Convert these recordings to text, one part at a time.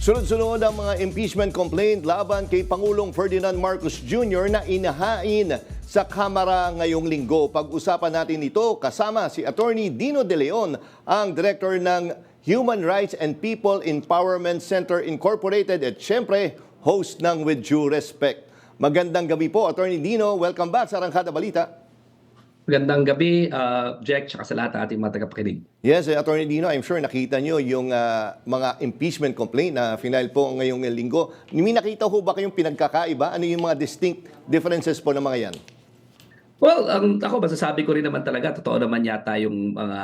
Sunod-sunod ang mga impeachment complaint laban kay Pangulong Ferdinand Marcos Jr. na inahain sa Kamara ngayong linggo. Pag-usapan natin ito kasama si Attorney Dino De Leon, ang Director ng Human Rights and People Empowerment Center Incorporated at syempre, host ng With Due Respect. Magandang gabi po, Attorney Dino. Welcome back sa Arangkada Balita. Magandang gabi, Jack, tsaka sa lahat ng ating mga tagapakinig. Yes, Attorney Dino, I'm sure nakita nyo yung mga impeachment complaint na final po ngayong linggo. May nakita ho ba kayong pinagkakaiba? Ano yung mga distinct differences po ng mga yan? Well, ako masasabi ko rin naman talaga, totoo naman yata yung mga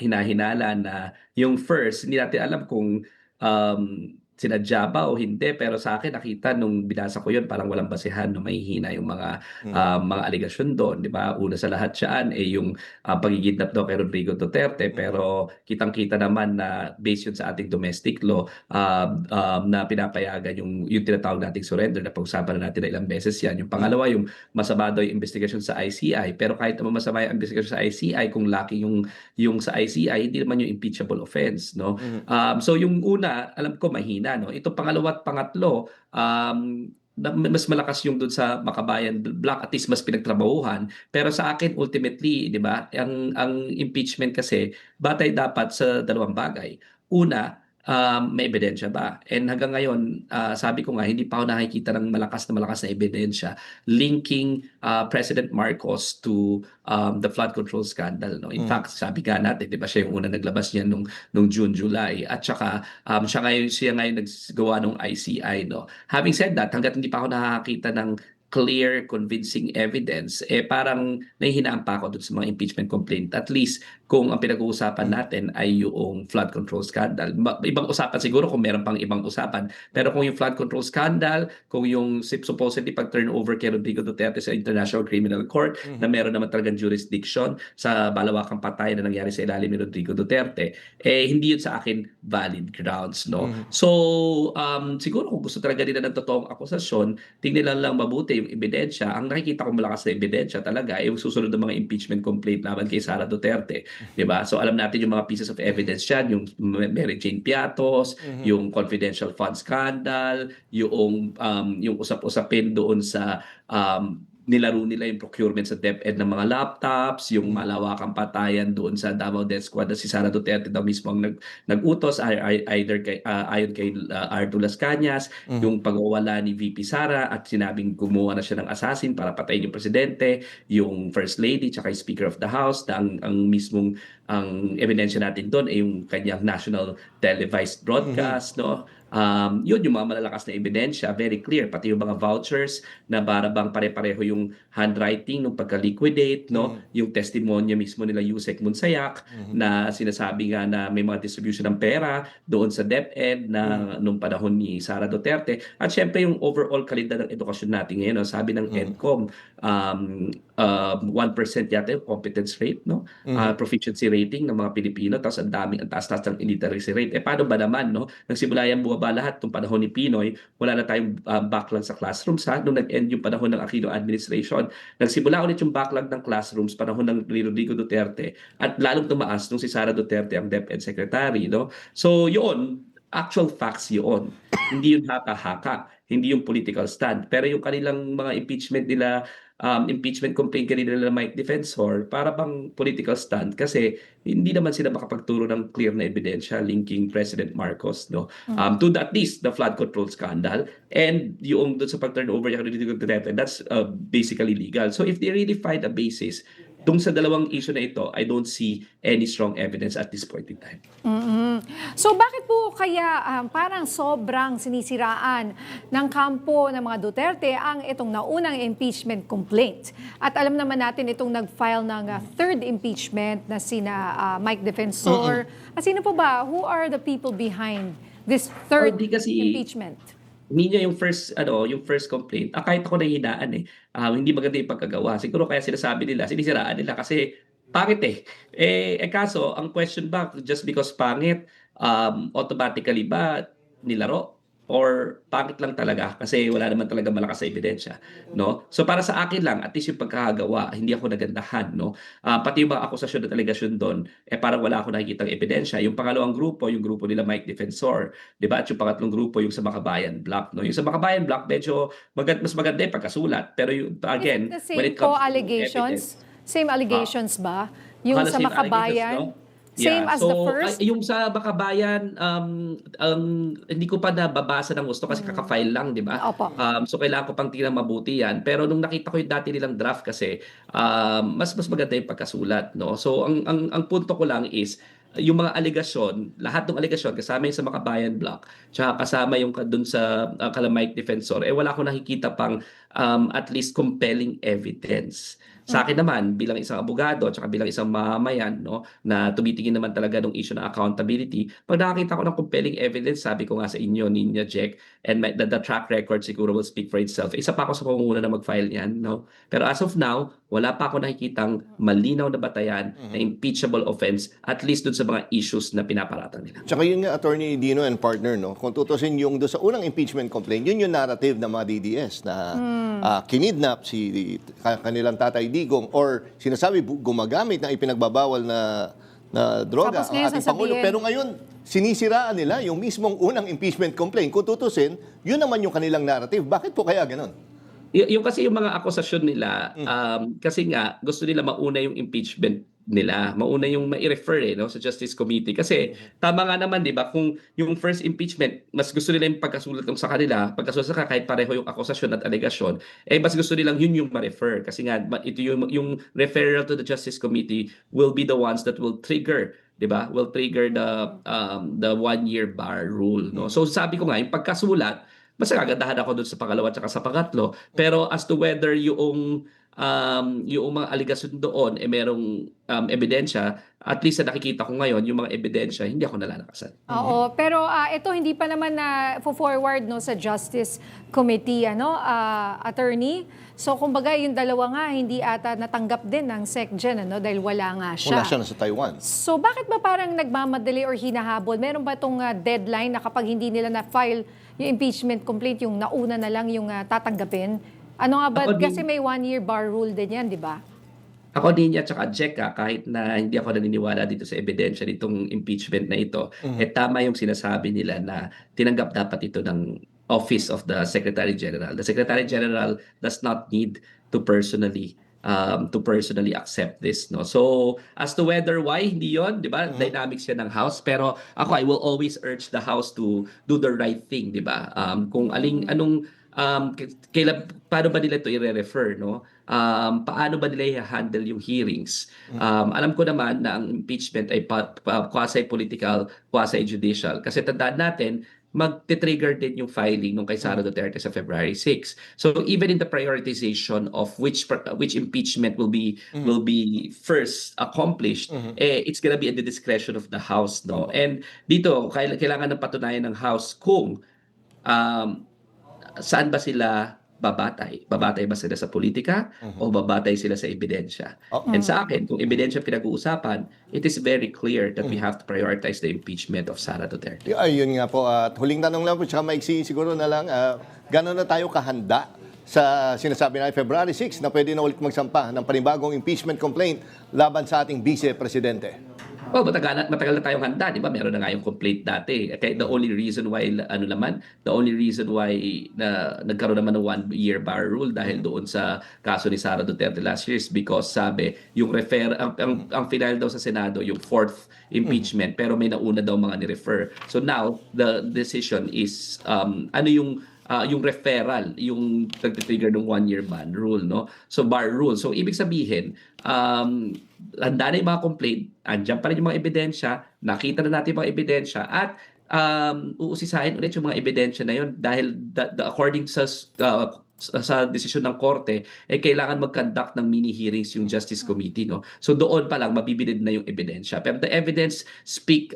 hinahinala na yung first, hindi natin alam kung sinadya ba o hindi, pero sa akin nakita nung binasa ko yun parang walang basehan na mahihina yung mga aligasyon doon, di ba? Una sa lahat siyan yung pagigidnap daw kay Rodrigo Duterte, pero kitang-kita naman na based yun sa ating domestic law na pinapayagan yung tinatawag nating surrender, na pag-usapan na natin na ilang beses yan. Yung pangalawa, yung masama daw yung investigasyon sa ICI, pero kahit naman masama yung investigasyon sa ICI, kung laki yung sa ICI, hindi naman yung impeachable offense, no? So yung una, alam ko mahina, no? Ito pangalawa at pangatlo, mas malakas yung doon sa Makabayan Block, at least mas pinagtrabahuhan. Pero sa akin ultimately, 'di ba? Ang impeachment kasi batay dapat sa dalawang bagay. Una, may ebidensya ba? And hanggang ngayon, sabi ko nga, hindi pa ako nakikita ng malakas na ebidensya linking President Marcos to the flood control scandal. No? In fact, sabi nga natin, di ba, siya yung una naglabas niya nung June, July. At saka, siya ngayon naggawa ng ICI. No? Having said that, hanggat hindi pa ako nakakita ng clear, convincing evidence, parang nahihinaan pa ako dun sa mga impeachment complaint. At least, kung ang pinag-uusapan natin ay yung flood control scandal. Ibang usapan siguro kung meron pang ibang usapan. Pero kung yung flood control scandal, kung yung supposedly pag-turnover kay Rodrigo Duterte sa International Criminal Court, na meron naman talagang jurisdiction sa balawakang patayan na nangyari sa ilalim ni Rodrigo Duterte, hindi yun sa akin valid grounds. No? So, siguro kung gusto talaga nila ng totoong akusasyon, tingnan lang mabuti yung ebidensya. Ang nakikita ko malakas na ebidensya talaga ay yung susunod ng mga impeachment complaint laban kay Sara Duterte. Diba? So alam natin yung mga pieces of evidence dyan, yung Mary Jane Piatos, yung confidential fund scandal, yung usap-usapin doon sa nilaro nila yung procurement sa DepEd ng mga laptops, yung malawakang patayan doon sa Davao Death Squad na si Sara Duterte daw mismo ang nag-utos, either ayon kay Ardo Las Cañas, yung pagwawala ni VP Sara at sinabing gumawa na siya ng assassin para patayin yung presidente, yung First Lady tsaka yung Speaker of the House, na ang mismong ang ebidensya natin doon ay yung kanyang national televised broadcast, no? Yun yung mga malalakas na ebidensya, very clear, pati yung mga vouchers na para bang pare-pareho yung handwriting nung pagka-liquidate, no? Yung testimonya mismo nila Yusek Munsayak na sinasabi nga na may mga distribution ng pera doon sa DepEd na nung panahon ni Sara Duterte. At syempre yung overall kalidad ng edukasyon natin ngayon, no? Sabi ng EDCOM, 1% yata yung competence rate, no? Proficiency rating ng mga Pilipino, tapos ang taas-taas ng illiteracy rate. Paano ba naman, no? Nagsimula yan bumaba lahat nung panahon ni Pinoy, wala na tayong backlog sa classrooms, ha? Nung nag-end yung panahon ng Aquino administration, nagsimula ulit yung backlog ng classrooms panahon ng Rodrigo Duterte, at lalong tumaas nung si Sara Duterte ang DepEd secretary, no? So yun, actual facts yun. Hindi yung haka-haka, hindi yung political stand. Pero yung kanilang mga impeachment nila, impeachment complaint kanina nila Mike Defensor, para bang political stand, kasi hindi naman sila makapagturo ng clear na ebidensya linking President Marcos, no, to at least the flood control scandal, and yung doon sa pag-turnover niya kay Rodrigo Duterte, that's basically legal. So if they really find a basis dun sa dalawang issue na ito, I don't see any strong evidence at this point in time. So bakit po kaya parang sobrang sinisiraan ng kampo ng mga Duterte ang itong naunang impeachment complaint? At alam naman natin itong nag-file ng third impeachment na sina Mike Defensor. Sino po ba? Who are the people behind this third impeachment? Hindi niya yung first complaint. Kahit ako nahihinaan hindi maganda yung pagkagawa. Siguro kaya sinisiraan nila kasi pangit kaso, ang question ba, just because pangit, automatically ba nilaro? or pangit lang talaga kasi wala naman talaga malakas sa ebidensya, no? So para sa akin lang, at least yung pagkakagawa, hindi ako nagandahan, no? Pati yung mga akusasyon at aligasyon doon, parang wala ako nakikitang ebidensya. Yung pangalawang grupo, yung grupo nila Mike Defensor, di ba? At yung pangatlong grupo, yung sa Makabayan Block, no? Yung sa Makabayan Block, medyo mas maganda yung pagkasulat. Pero yung, Is it again, the when same it comes to allegations? evidence, Same allegations ba? Yung Halos sa same allegations, Makabayan? no? Same as the first? Yung sa Bakabayan, hindi ko pa nababasa ng gusto kasi kaka-file lang, di ba? Opo. So kailangan ko pang tingnan mabuti yan. Pero nung nakita ko yung dati nilang draft kasi, mas maganda yung pagkasulat, no? So ang punto ko lang is, yung mga aligasyon, lahat ng aligasyon, kasama yung sa Makabayan Block, tsaka kasama yung dun sa Calamite Defensor, wala akong nakikita pang at least compelling evidence. Sa akin naman, bilang isang abogado at bilang isang mamamayan, no, na tumitingin naman talaga ng issue ng accountability, pag nakakita ko ng compelling evidence, sabi ko nga sa inyo, Ninya, Jack, and the track record siguro will speak for itself. Isa pa ako sa pangunguna na mag-file niyan, no? Pero as of now, wala pa ako nakikitang malinaw na batayan na impeachable offense, at least dun sa mga issues na pinaparatang nila. Tsaka yun nga, Attorney Dino and partner, no? Kung tutusin yung doon sa unang impeachment complaint, yun yung narrative ng mga DDS na kinidnap si kanilang tatay Digong or sinasabi gumagamit ng ipinagbabawal na droga Tapos ang ngayon ating Pangulo. sasabihin- Pero ngayon, sinisiraan nila yung mismong unang impeachment complaint. Kung tutusin, yun naman yung kanilang narrative. Bakit po kaya ganun? Yung kasi yung mga akusasyon nila, kasi nga gusto nila mauna yung impeachment nila, mauna yung mai-refer no, sa Justice Committee. Kasi tama nga naman, di ba, kung yung first impeachment, mas gusto nila yung pagkasulat ng sa kanila, pagkasulat sa kahit pareho yung akusasyon at alegasyon, mas gusto nilang yun yung ma-refer. Kasi nga, ito yung referral to the Justice Committee will be the ones that will trigger, di ba, will trigger the 1-year bar rule. No? So sabi ko nga, yung pagkasulat, mas nagagandahan ako doon sa pangalawa at sa pangatlo. Pero as to whether yung mga aligasyon doon merong ebidensya, at least na nakikita ko ngayon, yung mga ebidensya, hindi ako nalalakasan. Oo, pero ito hindi pa naman na forward no sa Justice Committee attorney. So kumbaga yung dalawa nga hindi ata natanggap din ng SecGen dahil wala nga siya. Wala siya na sa Taiwan. So bakit ba parang nagmamadali or hinahabol? Meron ba itong deadline na kapag hindi nila na-file yung impeachment complaint, yung nauna na lang yung tatanggapin? Ano nga ba? Kasi may 1-year bar rule din yan, di ba? Ako din at saka Jack, kahit na hindi ako naniniwala dito sa ebidensya nitong impeachment na ito, tama yung sinasabi nila na tinanggap dapat ito ng Office of the Secretary General. The Secretary General does not need to personally accept this, no. So as to whether why hindi yon, di ba, dynamics yan ng House, pero ako I will always urge the House to do the right thing, di ba, kung paano ba nila ito i-refer, no? Paano ba nila i-handle yung hearings? Alam ko naman na ang impeachment ay quasi-political, quasi-judicial. Kasi tandaan natin, magte-trigger din yung filing nung kay Sara Duterte sa February 6. So even in the prioritization of which impeachment will be first accomplished, it's gonna be at the discretion of the House, no? And dito kailangan ng patunayan ng House kung saan ba sila babatay? Babatay ba sila sa politika o babatay sila sa ebidensya? And sa akin, kung ebidensya pinag-uusapan, it is very clear that we have to prioritize the impeachment of Sara Duterte. Ayun nga po. At huling tanong lang po, tsaka maiksi siguro na lang, gano'n na tayo kahanda sa sinasabi na February 6 na pwede na ulit magsampa ng panibagong impeachment complaint laban sa ating vice-presidente? Matagal na tayong handa, di ba? Meron na nga yung complaint dati. Okay, the only reason why na nagkaroon naman ng 1-year bar rule dahil doon sa kaso ni Sara Duterte last year is because sabi, yung ang final daw sa Senado, yung 4th impeachment, pero may nauna daw mga ni-refer. So now, the decision is, yung referral, yung nag-trigger ng 1-year ban rule, no? So bar rule. So ibig sabihin, handa na yung mga complaint, andyan pa rin yung mga ebidensya, nakita na natin yung mga ebidensya, at uusisahin ulit yung mga ebidensya na yun dahil according sa sa desisyon ng korte, kailangan mag-conduct ng mini hearings yung Justice Committee, no? So doon pa lang mabibilid na yung ebidensya. Pero the evidence speak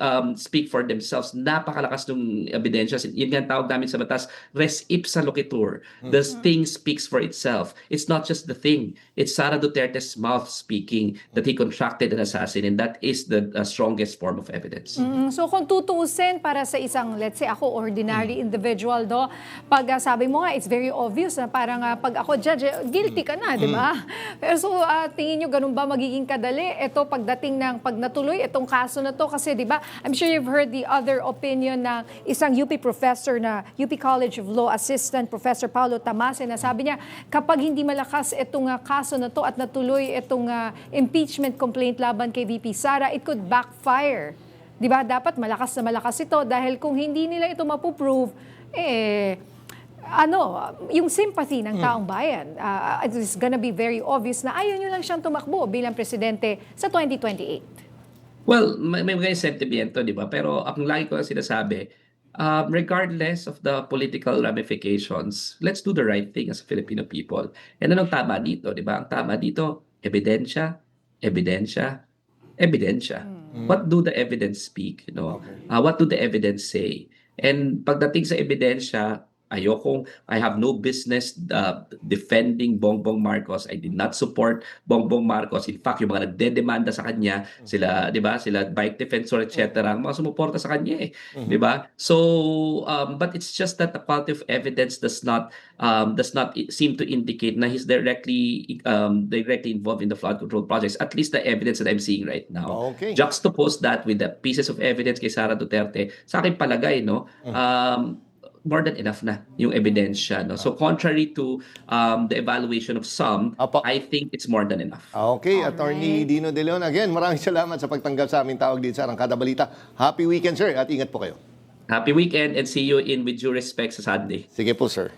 for themselves. Napakalakas ng ebidensya. Yun nga ang tawag namin sa batas, res ipsa loquitur. The thing speaks for itself. It's not just the thing. It's Sara Duterte's mouth speaking that he contracted an assassin, and that is the strongest form of evidence. So kung tutuusin para sa isang, let's say ako, ordinary individual, do, pag sabi mo nga, it's very obvious na parang pag ako judge, guilty ka na, di ba? Pero so tingin nyo, ganun ba magiging kadali? Ito pagdating ng pag natuloy itong kaso na to, kasi di ba, I'm sure you've heard the other opinion ng isang UP professor na UP College of Law Assistant Professor Paulo Tamase, na sabi niya, kapag hindi malakas itong kaso na to at natuloy itong impeachment complaint laban kay VP Sara, it could backfire. Di ba? Dapat malakas na malakas ito dahil kung hindi nila ito mapuprove, yung sympathy ng taong bayan, it's gonna be very obvious na ayaw nyo lang siyang tumakbo bilang presidente sa 2028. Well, may mga sentimiento, di ba? Pero ang lagi ko lang sinasabi, regardless of the political ramifications, let's do the right thing as a Filipino people. And anong tama dito, di ba? Ang tama dito, ebidensya, ebidensya, ebidensya. What do the evidence speak? You know? What do the evidence say? And pagdating sa ebidensya, I have no business defending Bongbong Marcos. I did not support Bongbong Marcos. In fact, yung mga nagdedemanda sa kanya, sila, di ba, sila bike defensor, etc., ang mga sumuporta sa kanya, di ba? So, but it's just that the quality of evidence does not seem to indicate na he's directly involved in the flood control projects. At least the evidence that I'm seeing right now. Okay. Juxtapose that with the pieces of evidence kay Sara Duterte, sa akin palagay, no, more than enough na yung ebidensya, no? So contrary to the evaluation of some, Apo. I think it's more than enough. Okay, Attorney Dino De Leon. Again, maraming salamat sa pagtanggap sa aming tawag dito sa Arangkada Balita. Happy weekend, sir, at ingat po kayo. Happy weekend and see you in With Due Respect sa Sunday. Sige po, sir.